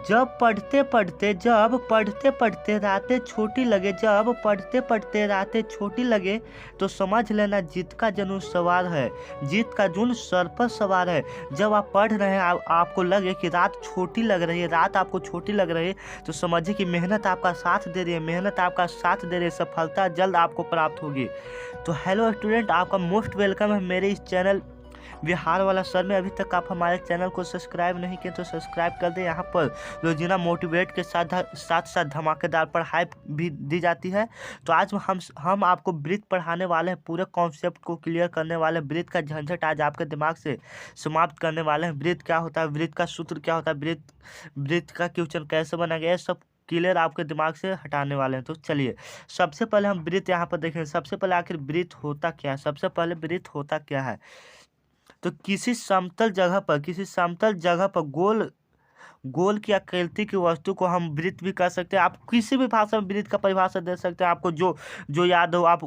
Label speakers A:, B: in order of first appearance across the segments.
A: जब पढ़ते पढ़ते रातें छोटी लगे, जब पढ़ते पढ़ते रातें छोटी लगे, तो समझ लेना जीत का जुनून सवार है, जीत का जुनून सर पर सवार है। जब आप पढ़ रहे हैं, आपको लगे कि रात छोटी लग रही है, रात आपको छोटी लग रही है, तो समझिए कि मेहनत आपका साथ दे रही है, मेहनत आपका साथ दे रही है, सफलता जल्द आपको प्राप्त होगी। तो हेलो स्टूडेंट, आपका मोस्ट वेलकम है मेरे इस चैनल बिहार वाला सर में। अभी तक आप हमारे चैनल को सब्सक्राइब नहीं किए तो सब्सक्राइब कर दें। यहाँ पर रोजीना मोटिवेट के साथ साथ धमाकेदार पढ़ाई भी दी जाती है। तो आज हम आपको ब्रीथ पढ़ाने वाले हैं, पूरे कॉन्सेप्ट को क्लियर करने वाले हैं, ब्रीथ का झंझट आज आपके दिमाग से समाप्त करने वाले हैं। ब्रीथ क्या होता है, ब्रीथ का सूत्र क्या होता है, ब्रीथ का क्वेश्चन कैसे बना गया, सब क्लियर आपके दिमाग से हटाने वाले हैं। तो चलिए सबसे पहले हम ब्रीथ यहाँ पर देखें। सबसे पहले आखिर ब्रीथ होता क्या है, सबसे पहले ब्रीथ होता क्या है। तो किसी समतल जगह पर गोल गोल की आकृति की वस्तु को हम वृत्त भी कर सकते हैं। आप किसी भी भाषा में वृत्त का परिभाषा दे सकते हैं, आपको जो जो याद हो आप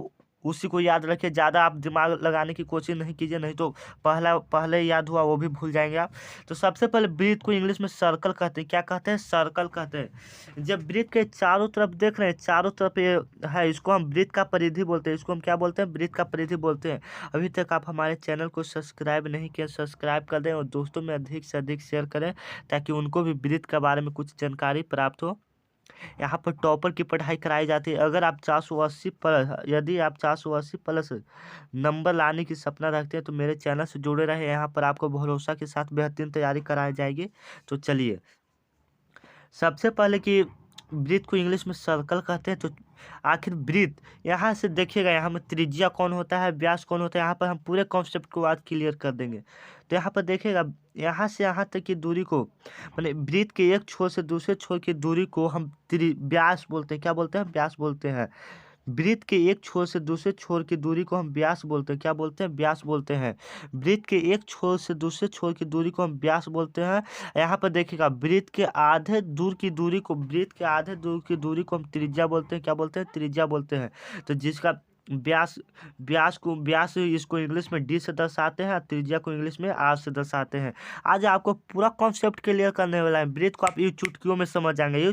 A: उसी को याद रखिए। ज़्यादा आप दिमाग लगाने की कोशिश नहीं कीजिए, नहीं तो पहले याद हुआ वो भी भूल जाएंगे आप। तो सबसे पहले वृत्त को इंग्लिश में सर्कल कहते हैं। क्या कहते हैं? सर्कल कहते हैं। जब वृत्त के चारों तरफ देख रहे हैं, चारों तरफ ये है, इसको हम वृत्त का परिधि बोलते हैं। इसको हम क्या बोलते हैं? वृत्त का परिधि बोलते हैं। अभी तक आप हमारे चैनल को सब्सक्राइब नहीं किया, सब्सक्राइब कर दें और दोस्तों में अधिक से अधिक शेयर करें ताकि उनको भी वृत्त के बारे में कुछ जानकारी प्राप्त हो। यहाँ पर टॉपर की पढ़ाई कराई जाती है। अगर आप 480 प्लस यदि आप 480 प्लस नंबर लाने की सपना रखते हैं तो मेरे चैनल से जुड़े रहे। यहाँ पर आपको भरोसा के साथ बेहतरीन तैयारी कराई जाएगी। तो चलिए सबसे पहले कि ब्रीथ को इंग्लिश में सर्कल कहते हैं। तो आखिर ब्रीथ यहाँ से देखिएगा, यहाँ में त्रिज्या कौन होता है, व्यास कौन होता है, यहाँ पर हम पूरे कॉन्सेप्ट को आज क्लियर कर देंगे। तो यहाँ पर देखिएगा, यहाँ से यहाँ तक की दूरी को, माने ब्रीथ के एक छोर से दूसरे छोर की दूरी को हम व्यास बोलते हैं। क्या बोलते हैं? व्यास बोलते हैं। वृत्त के एक छोर से दूसरे छोर की दूरी को हम व्यास बोलते हैं। क्या बोलते हैं? व्यास बोलते हैं। वृत्त के एक छोर से दूसरे छोर की दूरी को हम व्यास बोलते हैं। यहाँ पर देखिएगा, वृत्त के आधे दूर की दूरी को हम त्रिज्या बोलते हैं। क्या बोलते हैं? त्रिज्या बोलते हैं। तो जिसका व्यास व्यास इसको इंग्लिश में डी से दर्शाते हैं, त्रिज्या को इंग्लिश में आर से दर्शाते हैं। आज आपको पूरा कॉन्सेप्ट क्लियर करने वाला है। ब्रीथ को आप ये चुटकियों में समझ जाएंगे।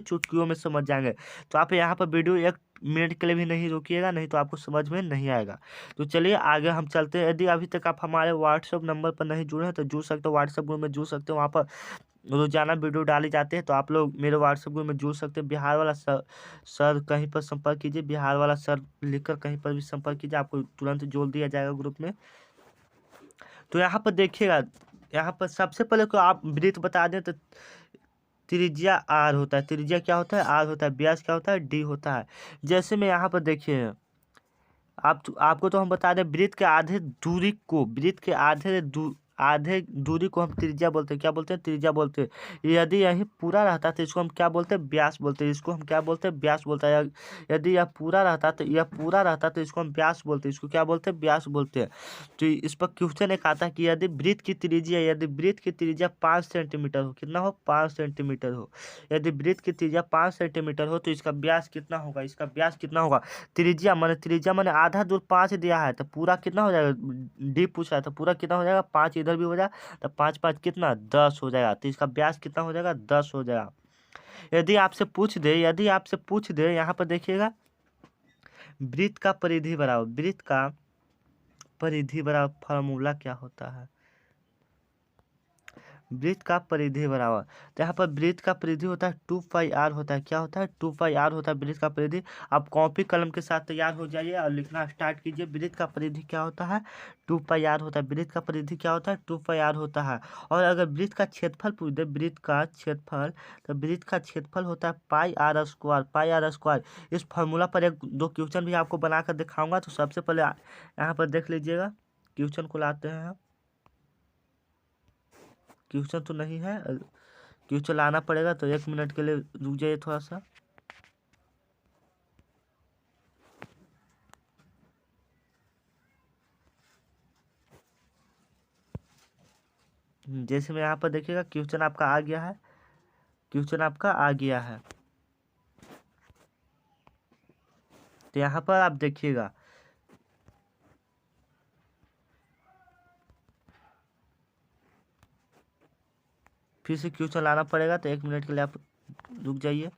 A: तो आप यहाँ पर वीडियो 1 मिनट के लिए भी नहीं रोकिएगा, नहीं तो आपको समझ में नहीं आएगा। तो चलिए आगे हम चलते हैं। यदि अभी तक आप हमारे व्हाट्सएप नंबर पर नहीं जुड़े हैं तो जुड़ सकते हो, व्हाट्सएप ग्रुप में जुड़ सकते हो। वहाँ पर रोजाना वीडियो डाली जाती है, तो आप लोग मेरे व्हाट्सएप ग्रुप में जुड़ सकते हैं। बिहार वाला सर कहीं पर संपर्क कीजिए, बिहार वाला सर लिखकर कहीं पर भी संपर्क कीजिए, आपको तुरंत जोड़ दिया जाएगा ग्रुप में। तो यहाँ पर देखिएगा, यहाँ पर सबसे पहले को आप ब्रीथ बता दें तो त्रिज्या आर होता है। त्रिज्या क्या होता है? आर होता है। व्यास क्या होता है? डी होता है। जैसे में यहाँ पर देखिए, आपको तो हम बता दें, वृत्त के आधे दूरी को हम त्रिज्या बोलते हैं। क्या बोलते हैं? त्रिज्या बोलते हैं। यदि यही पूरा रहता तो इसको हम क्या बोलते हैं? व्यास बोलते हैं। इसको हम क्या बोलते हैं? व्यास बोलते हैं। यदि यह पूरा रहता तो इसको हम व्यास बोलते हैं। इसको क्या बोलते हैं? व्यास बोलते हैं। तो इस पर क्वेश्चन एक आता है कि यदि वृत्त की त्रिज्या 5 सेंटीमीटर हो, कितना हो? 5 सेंटीमीटर हो। यदि वृत्त की त्रिज्या 5 सेंटीमीटर हो तो इसका व्यास कितना होगा? त्रिज्या माने आधा दूर 5 दिया है तो पूरा कितना हो जाएगा? डी पूछा है तो पूरा कितना हो जाएगा? 5 इधर भी हो जाएगा तो 5 5 कितना? 10 हो जाएगा। तो इसका व्यास कितना हो जाएगा? 10 हो जाएगा। यदि आपसे पूछ दे यहाँ पर देखिएगा, वृत्त का परिधि बराबर फार्मूला क्या होता है? वृत्त का परिधि बराबर, तो यहाँ पर वृत्त का परिधि होता है 2πr होता है। क्या होता है? 2πr होता है वृत्त का परिधि। आप कॉपी कलम के साथ तैयार हो जाइए और लिखना स्टार्ट कीजिए। वृत्त का परिधि क्या होता है? 2πr होता है। वृत्त का परिधि क्या होता है? 2πr होता है। और अगर वृत्त का क्षेत्रफल पूछ दे, तो वृत्त का क्षेत्रफल होता है पाई आर स्क्वायर। इस फॉर्मूला पर 1-2 क्वेश्चन भी आपको बनाकर दिखाऊंगा। तो सबसे पहले यहाँ पर देख लीजिएगा, क्वेश्चन को लाते हैं। क्वेश्चन तो नहीं है, क्वेश्चन लाना पड़ेगा, तो 1 मिनट के लिए रुक जाइए थोड़ा सा। जैसे में यहाँ पर देखिएगा, क्वेश्चन आपका आ गया है। तो यहाँ पर आप देखिएगा, फिर से क्यू चलाना पड़ेगा, तो 1 मिनट के लिए आप रुक जाइए।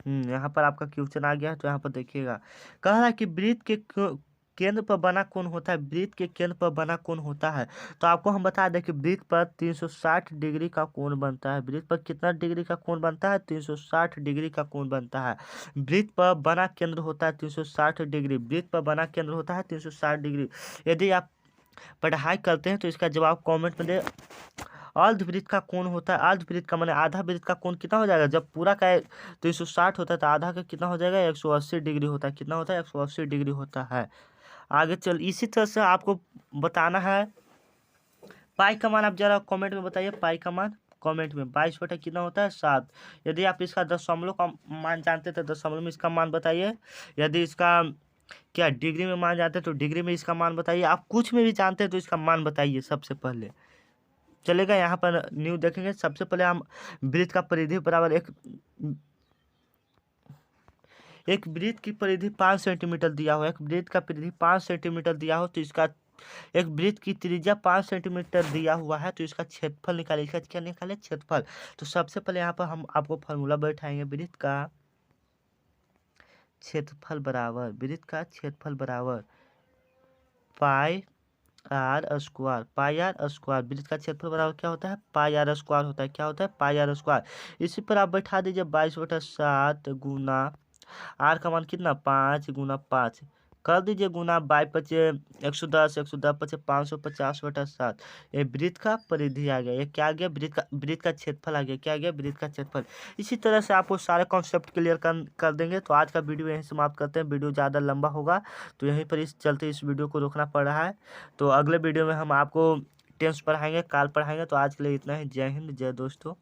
A: यहाँ पर आपका क्वेश्चन आ गया है, तो यहाँ पर देखिएगा। कह रहा है कि वृत्त के केंद्र पर बना कोण होता है, वृत्त के केंद्र पर बना कोण होता है। तो आपको हम बता दें कि वृत्त पर 360 डिग्री का कोण बनता है। वृत्त पर कितना डिग्री का कोण बनता है? 360 डिग्री का कोण बनता है। वृत्त पर बना केंद्र होता है 360 डिग्री। वृत्त पर बना केंद्र होता है 360 डिग्री। यदि आप पढ़ाई करते हैं तो इसका जवाब कमेंट में दे। अर्धवृत्त का कोण होता है, अर्धवृत्त का माने आधा वृत्त का कोण कितना हो जाएगा? जब पूरा का 360 होता है तो आधा का कितना हो जाएगा? 180 डिग्री होता है। कितना होता है? 180 डिग्री होता है। आगे चल, इसी तरह से आपको बताना है पाई का मान। आप जरा कमेंट में बताइए पाई का मान कमेंट में। 22 कितना होता है? 7। यदि आप इसका दशमलव का मान जानते तो दशमलव में इसका मान बताइए। यदि इसका क्या डिग्री में मान जानते तो डिग्री में इसका मान बताइए। आप कुछ में भी जानते हैं तो इसका मान बताइए सबसे पहले, चलेगा। यहाँ पर न्यू देखेंगे। सबसे पहले हम वृत्त का परिधि बराबर एक वृत्त की परिधि 5 सेंटीमीटर दिया हो, एक वृत्त का परिधि 5 सेंटीमीटर दिया हो, तो इसका एक वृत्त की त्रिज्या 5 सेंटीमीटर दिया हुआ है, तो इसका क्षेत्रफल निकाले। इसका क्या निकाले? क्षेत्रफल। तो सबसे पहले यहाँ पर हम आपको फॉर्मूला बैठाएंगे। वृत्त का क्षेत्रफल बराबर, वृत्त का क्षेत्रफल बराबर pi r square. Pi r square. वृत्त का क्षेत्रफल बराबर क्या होता है? पाई आर स्क्वायर होता है। क्या होता है? पाई आर स्क्वायर। इसी पर आप बैठा दीजिए 22/7 गुना आर का मान कितना? 5 गुना 5 कर दीजिए गुना 22 110 110 550/7। ये वृत्त का परिधि आ गया। ये क्या आ गया? वृत्त का क्षेत्रफल आ गया। क्या आ गया? वृत्त का क्षेत्रफल। इसी तरह से आपको सारे कॉन्सेप्ट क्लियर कर देंगे। तो आज का वीडियो यहीं समाप्त करते हैं। वीडियो ज़्यादा लंबा होगा तो यहीं पर इस चलते इस वीडियो को रोकना पड़ रहा है। तो अगले वीडियो में हम आपको टेंस पढ़ाएंगे, काल पढ़ाएंगे। तो आज के लिए इतना ही। जय हिंद, जय दोस्तों।